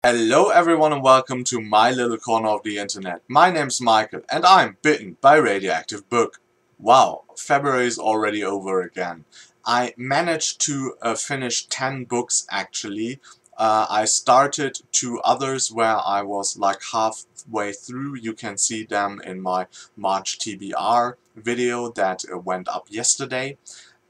Hello everyone and welcome to my little corner of the internet. My name's Michael and I'm bitten by radioactive book. Wow, February is already over again. I managed to finish 10 books actually. I started 2 others where I was like halfway through. You can see them in my March TBR video that went up yesterday.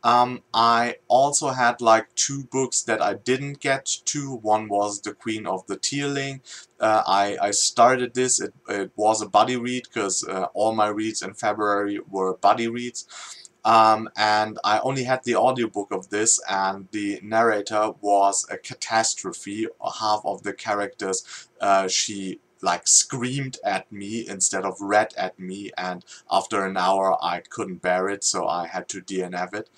I also had like 2 books that I didn't get to. One was The Queen of the Tearling. I started this, it was a buddy read because all my reads in February were buddy reads. And I only had the audiobook of this, and the narrator was a catastrophe. Half of the characters, she like screamed at me instead of read at me, and after an hour I couldn't bear it, so I had to DNF it.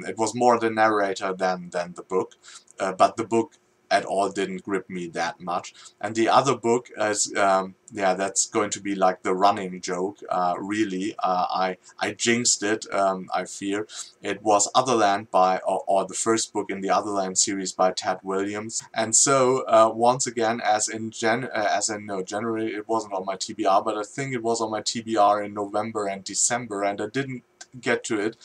It was more the narrator than the book, but the book at all didn't grip me that much. And the other book is, yeah, that's going to be like the running joke, really. I jinxed it, I fear. It was Otherland by, or the first book in the Otherland series by Ted Williams. And so, once again, as in January, it wasn't on my TBR, but I think it was on my TBR in November and December, and I didn't get to it.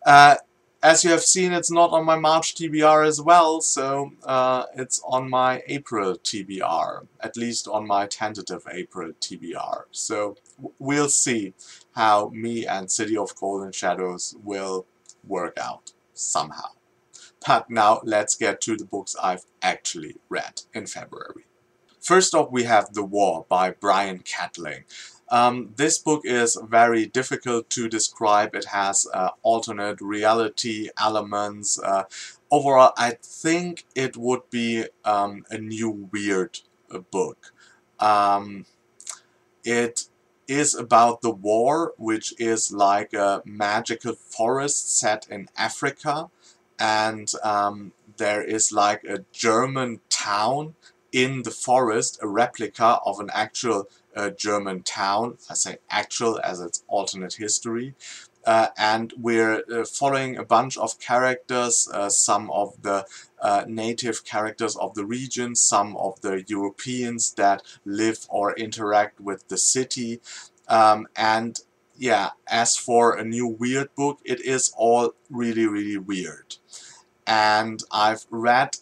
Uh, as you have seen, it's not on my March TBR as well, so it's on my April TBR, at least on my tentative April TBR. So we'll see how me and City of Golden Shadows will work out somehow. But now let's get to the books I've actually read in February. First off, we have The War by Brian Catling. This book is very difficult to describe. It has alternate reality elements. Overall, I think it would be a new weird book. Um, it is about the war, which is like a magical forest set in Africa, and there is like a German town in the forest, a replica of an actual German town. I say actual as it's alternate history. And we're following a bunch of characters, some of the native characters of the region, some of the Europeans that live or interact with the city. And yeah, as for a new weird book, it is all really, really weird. And I've read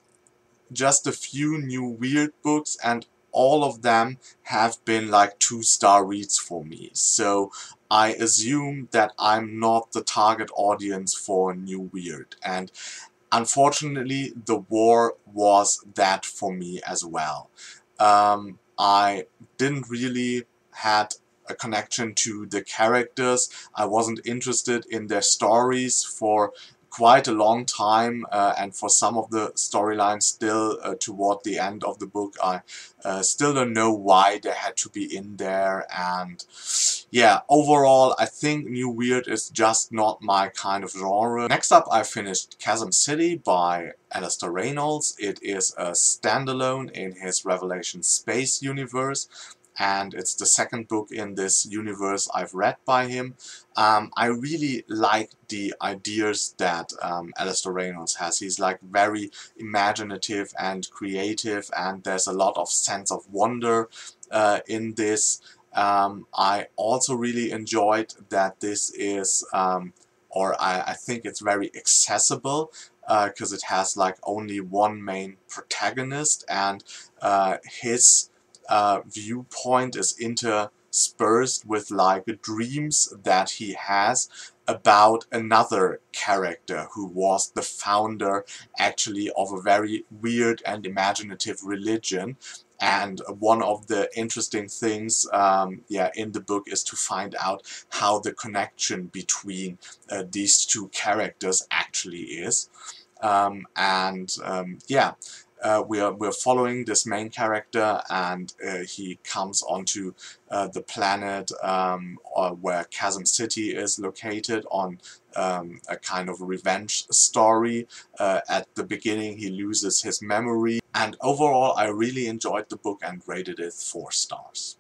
just a few new weird books, and all of them have been like 2-star reads for me. So I assume that I'm not the target audience for new weird. And unfortunately, The War was that for me as well. I didn't really had a connection to the characters. I wasn't interested in their stories for quite a long time, and for some of the storylines still toward the end of the book, I still don't know why they had to be in there. And yeah, overall I think New Weird is just not my kind of genre. Next up, I finished Chasm City by Alistair Reynolds. It is a standalone in his Revelation Space universe, and it's the second book in this universe I've read by him. I really like the ideas that Alistair Reynolds has. He's like very imaginative and creative, and there's a lot of sense of wonder in this. I also really enjoyed that this is, or I think it's very accessible, because it has like only one main protagonist, and his viewpoint is interspersed with like dreams that he has about another character who was the founder actually of a very weird and imaginative religion. And one of the interesting things, yeah, in the book is to find out how the connection between these two characters actually is. Yeah, we're following this main character, and he comes onto the planet where Chasm City is located, on a kind of revenge story. At the beginning he loses his memory, and overall I really enjoyed the book and rated it 4 stars.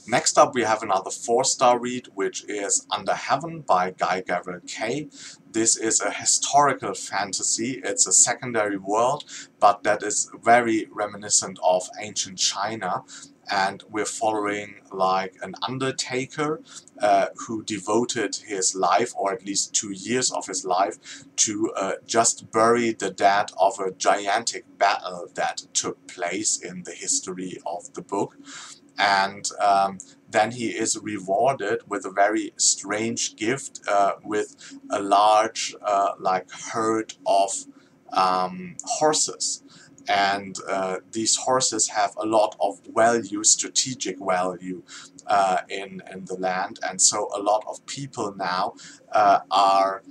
Next up we have another 4-star read, which is Under Heaven by Guy Gavin Kay. This is a historical fantasy. It's a secondary world, but that is very reminiscent of ancient China. And we're following like an undertaker who devoted his life, or at least 2 years of his life, to just bury the dead of a gigantic battle that took place in the history of the book. And then he is rewarded with a very strange gift, with a large like herd of horses. And these horses have a lot of value, strategic value in the land, and so a lot of people now are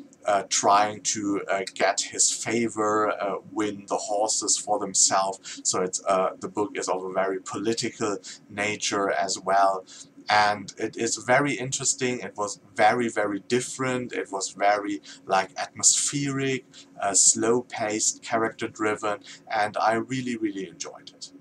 trying to get his favor, win the horses for themselves. So it's the book is of a very political nature as well. And it is very interesting. It was very, very different. It was very like atmospheric, slow-paced, character-driven, and I really, really enjoyed it.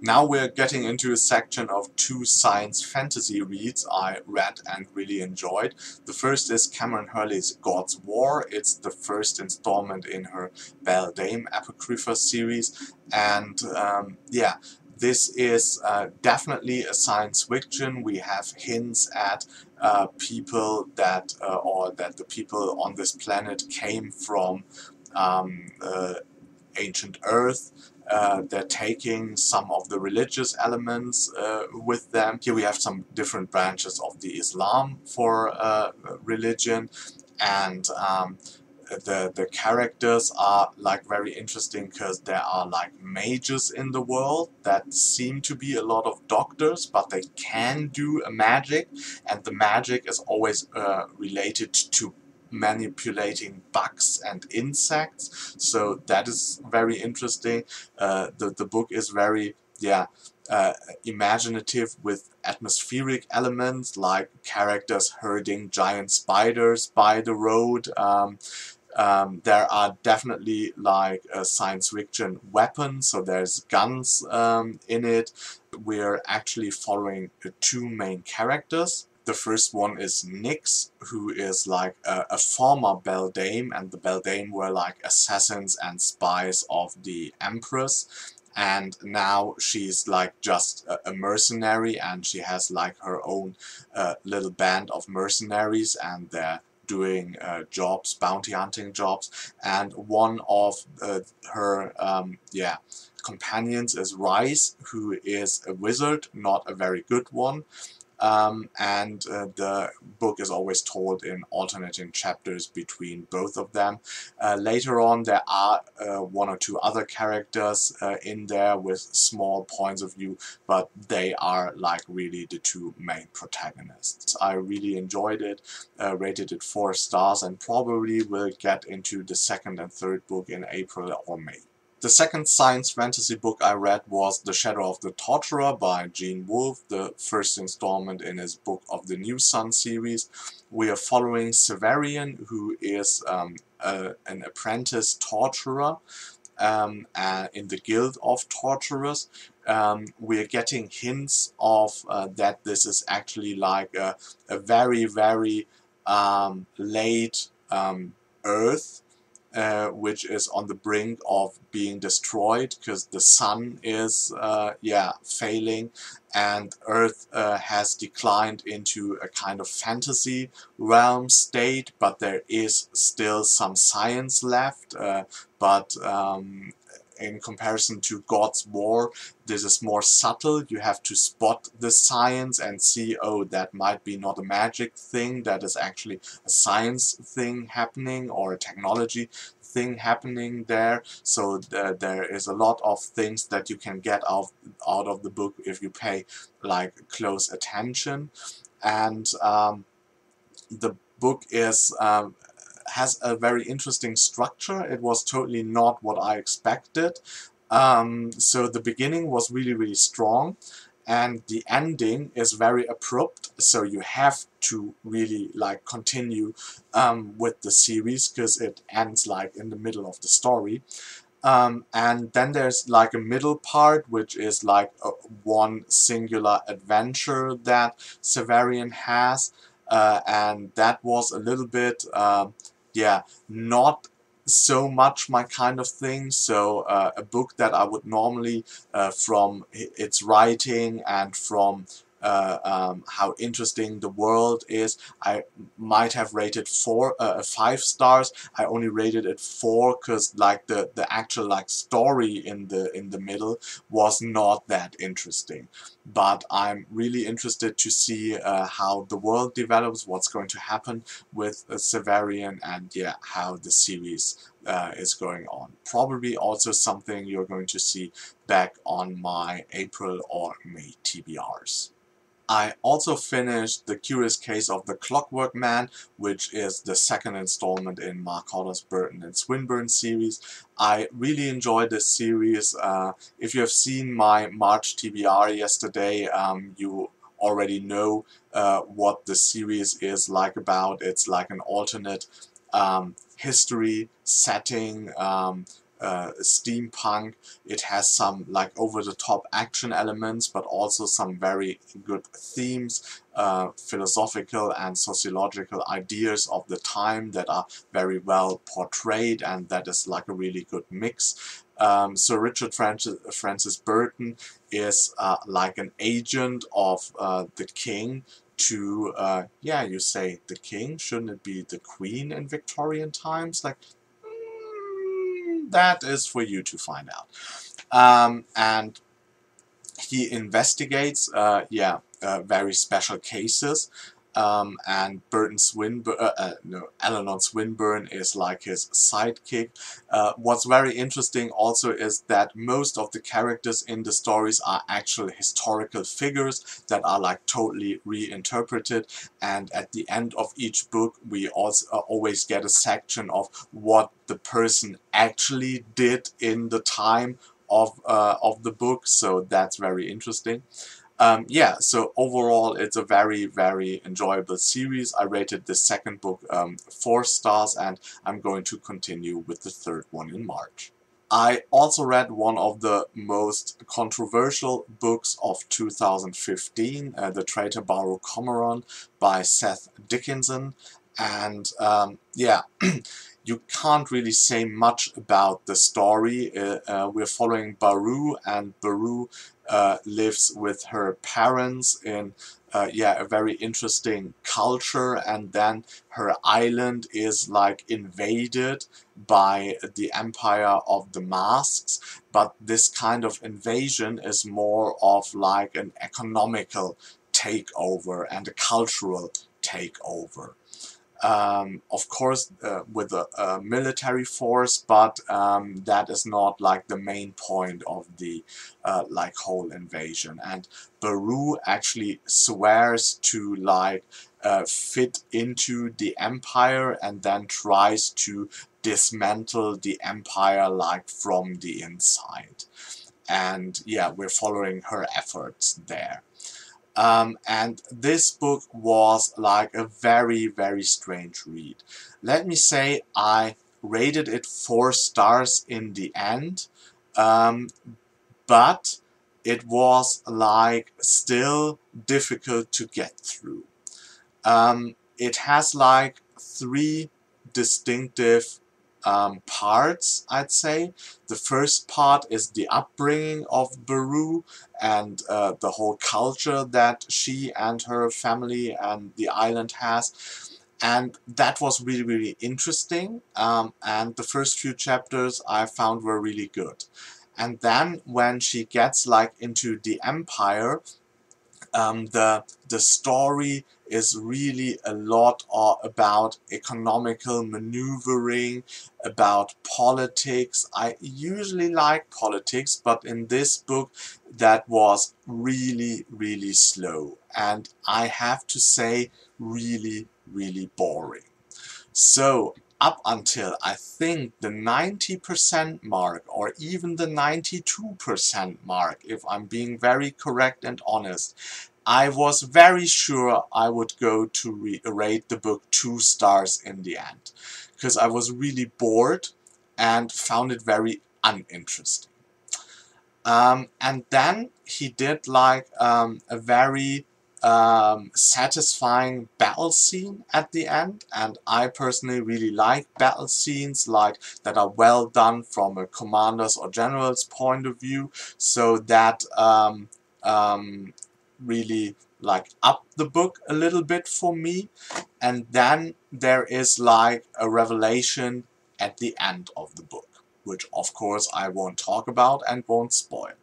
Now we're getting into a section of 2 science fantasy reads I read and really enjoyed. The first is Cameron Hurley's God's War. It's the first installment in her Beldame Apocrypha series, and yeah, this is definitely a science fiction. We have hints at people that, or that the people on this planet came from ancient Earth. They're taking some of the religious elements with them. Here we have some different branches of the Islam for religion, and the characters are like very interesting because there are like mages in the world that seem to be a lot of doctors, but they can do a magic, and the magic is always related to manipulating bugs and insects. So that is very interesting. The book is very imaginative, with atmospheric elements like characters herding giant spiders by the road. There are definitely like science fiction weapons, so there's guns in it. We're actually following 2 main characters. The first one is Nyx, who is like a former beldame, and the beldame were like assassins and spies of the Empress. And now she's like just a mercenary, and she has like her own little band of mercenaries, and they're doing jobs, bounty hunting jobs. And one of her companions is Rice, who is a wizard, not a very good one. And the book is always told in alternating chapters between both of them. Later on there are 1 or 2 other characters in there with small points of view, but they are like really the 2 main protagonists. I really enjoyed it, rated it 4 stars, and probably will get into the 2nd and 3rd book in April or May. The second science fantasy book I read was The Shadow of the Torturer by Gene Wolfe, the first installment in his Book of the New Sun series. We are following Severian, who is an apprentice torturer in the Guild of Torturers. We are getting hints of that this is actually like a very, very late Earth, which is on the brink of being destroyed because the sun is failing, and Earth has declined into a kind of fantasy realm state, but there is still some science left, but in comparison to God's War, this is more subtle. You have to spot the science and see, oh, that might be not a magic thing, that is actually a science thing happening, or a technology thing happening there. So there is a lot of things that you can get out of the book if you pay like close attention. And the book is has a very interesting structure. It was totally not what I expected. So the beginning was really, really strong, and the ending is very abrupt, so you have to really like continue with the series because it ends like in the middle of the story. And then there's like a middle part, which is like one singular adventure that Severian has, and that was a little bit, yeah, not so much my kind of thing. So a book that I would normally, from its writing and from how interesting the world is, I might have rated 5 stars. I only rated it 4 because like the actual like story in the middle was not that interesting. But I'm really interested to see how the world develops, what's going to happen with Severian, and yeah, how the series is going on. Probably also something you're going to see back on my April or May TBRs. I also finished The Curious Case of the Clockwork Man, which is the second installment in Mark Holler's Burton and Swinburne series. I really enjoyed this series. If you have seen my March TBR yesterday, you already know what the series is like about. It's like an alternate history setting, steampunk. It has some like over-the-top action elements, but also some very good themes, philosophical and sociological ideas of the time that are very well portrayed, and that is like a really good mix. Sir Richard Francis Burton is like an agent of the king to, yeah, you say the king, shouldn't it be the queen in Victorian times? Like, that is for you to find out. And he investigates, yeah, very special cases. And Eleanor Swinburne is like his sidekick. What's very interesting also is that most of the characters in the stories are actual historical figures that are like totally reinterpreted. And at the end of each book, we also always get a section of what the person actually did in the time of the book, so that's very interesting. Yeah, so overall it's a very, very enjoyable series. I rated the second book 4 stars, and I'm going to continue with the third one in March. I also read one of the most controversial books of 2015, The Traitor by Seth Dickinson, and yeah, you can't really say much about the story. We're following Baru, and Baru lives with her parents in yeah, a very interesting culture, and then her island is like invaded by the Empire of the Masks, but this kind of invasion is more of like an economical takeover and a cultural takeover. Of course, with a military force, but that is not like the main point of the like whole invasion. And Baru actually swears to like fit into the empire, and then tries to dismantle the empire like from the inside. And yeah, we're following her efforts there. And this book was like a very, very strange read. Let me say I rated it 4 stars in the end, but it was like still difficult to get through. It has like 3 distinctive parts, I'd say. The first part is the upbringing of Baru and the whole culture that she and her family and the island has. And that was really, really interesting. And the first few chapters I found were really good. And then when she gets like into the empire, the story is really a lot about economical maneuvering, about politics. I usually like politics, but in this book that was really, really slow, and I have to say really, really boring. So up until I think the 90% mark, or even the 92% mark, if I'm being very correct and honest, I was very sure I would go to rate the book 2 stars in the end, because I was really bored and found it very uninteresting. And then he did like a very satisfying battle scene at the end, and I personally really like battle scenes like that are well done from a commander's or general's point of view, so that really like up the book a little bit for me. And then there is like a revelation at the end of the book, which of course I won't talk about and won't spoil.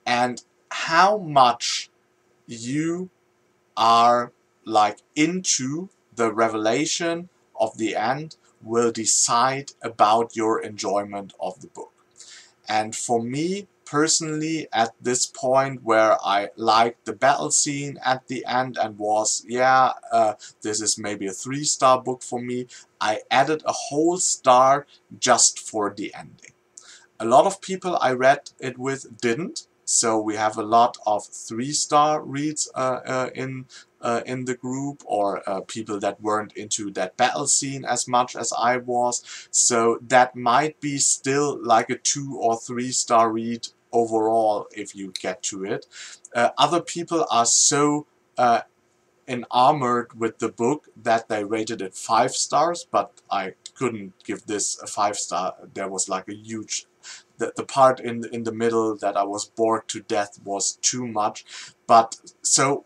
And how much you are like into the revelation of the end will decide about your enjoyment of the book. And for me personally, at this point where I liked the battle scene at the end and was, this is maybe a 3-star book for me, I added a whole star just for the ending. A lot of people I read it with didn't, so we have a lot of 3-star reads in the group, or people that weren't into that battle scene as much as I was. So that might be still like a 2 or 3-star read overall if you get to it. Other people are so enamored with the book that they rated it 5 stars, but I couldn't give this a 5-star. There was like a huge the part in the middle that I was bored to death was too much. But so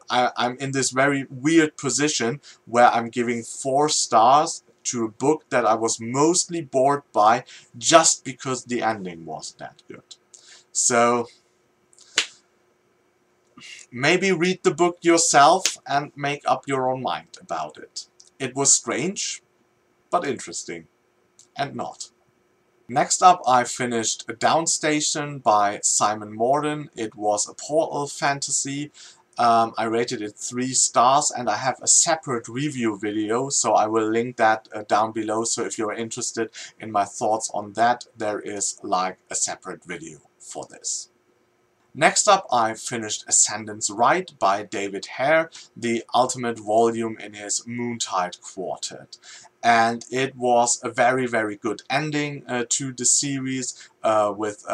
I'm in this very weird position where I'm giving 4 stars to a book that I was mostly bored by just because the ending was that good. So maybe read the book yourself and make up your own mind about it. It was strange, but interesting. And not. Next up, I finished Downstation by Simon Morden. It was a portal fantasy. I rated it 3 stars, and I have a separate review video, so I will link that down below. So if you're interested in my thoughts on that, there is like a separate video for this. Next up, I finished Ascendance Right by David Hare, the ultimate volume in his Moontide Quartet. And it was a very, very good ending to the series with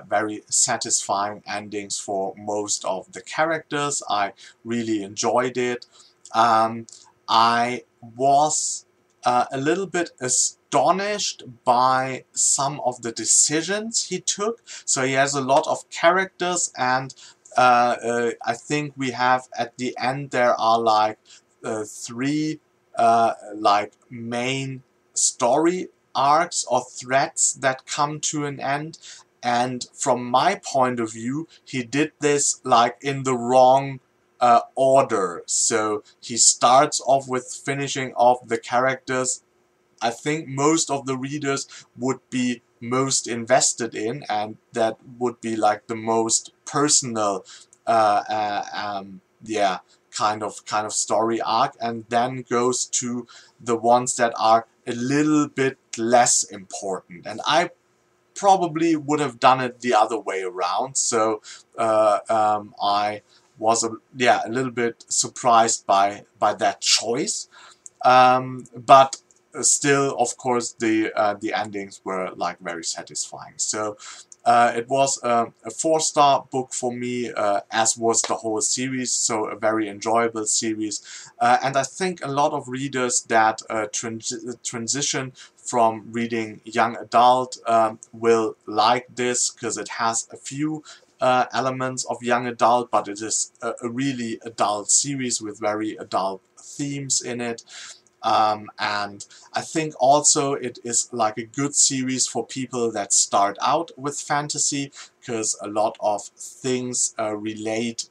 very satisfying endings for most of the characters. I really enjoyed it. I was a little bit astonished by some of the decisions he took. So he has a lot of characters, and I think we have at the end there are like 3 like main story arcs or threads that come to an end. And from my point of view, he did this like in the wrong order. So he starts off with finishing off the characters I think most of the readers would be most invested in, and that would be like the most personal kind of story arc, and then goes to the ones that are a little bit less important. And I probably would have done it the other way around, so I was a little bit surprised by that choice. But still, of course, the endings were like very satisfying. So it was a 4-star book for me, as was the whole series. So a very enjoyable series, and I think a lot of readers that transition from reading young adult will like this, because it has a few elements of young adult, but it is a really adult series with very adult themes in it. And I think also it is like a good series for people that start out with fantasy, because a lot of things relate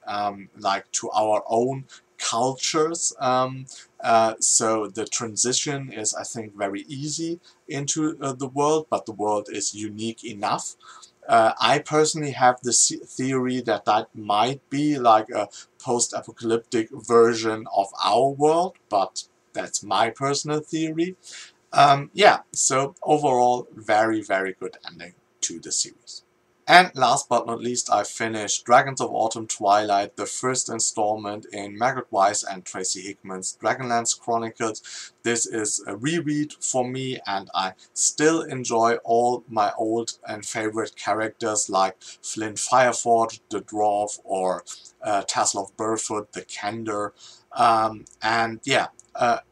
like to our own cultures. So the transition is, I think, very easy into the world, but the world is unique enough. I personally have the theory that that might be like a post-apocalyptic version of our world, but that's my personal theory. So overall, very, very good ending to the series. And last but not least, I finished Dragons of Autumn Twilight, the first installment in Margaret Wise and Tracy Hickman's Dragonlands Chronicles. This is a reread for me, and I still enjoy all my old and favorite characters like Flint Fireforge, the Dwarf, or Tassel of Burfoot, the Kender. And yeah,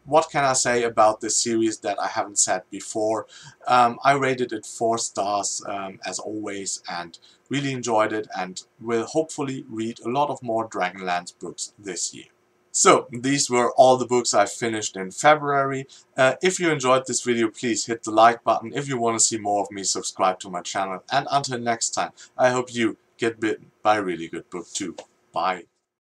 what can I say about this series that I haven't said before? I rated it 4 stars as always, and really enjoyed it, and will hopefully read a lot of more Dragonlance books this year. So these were all the books I finished in February. If you enjoyed this video, please hit the like button. If you want to see more of me, subscribe to my channel. And until next time, I hope you get bitten by a really good book too. Bye.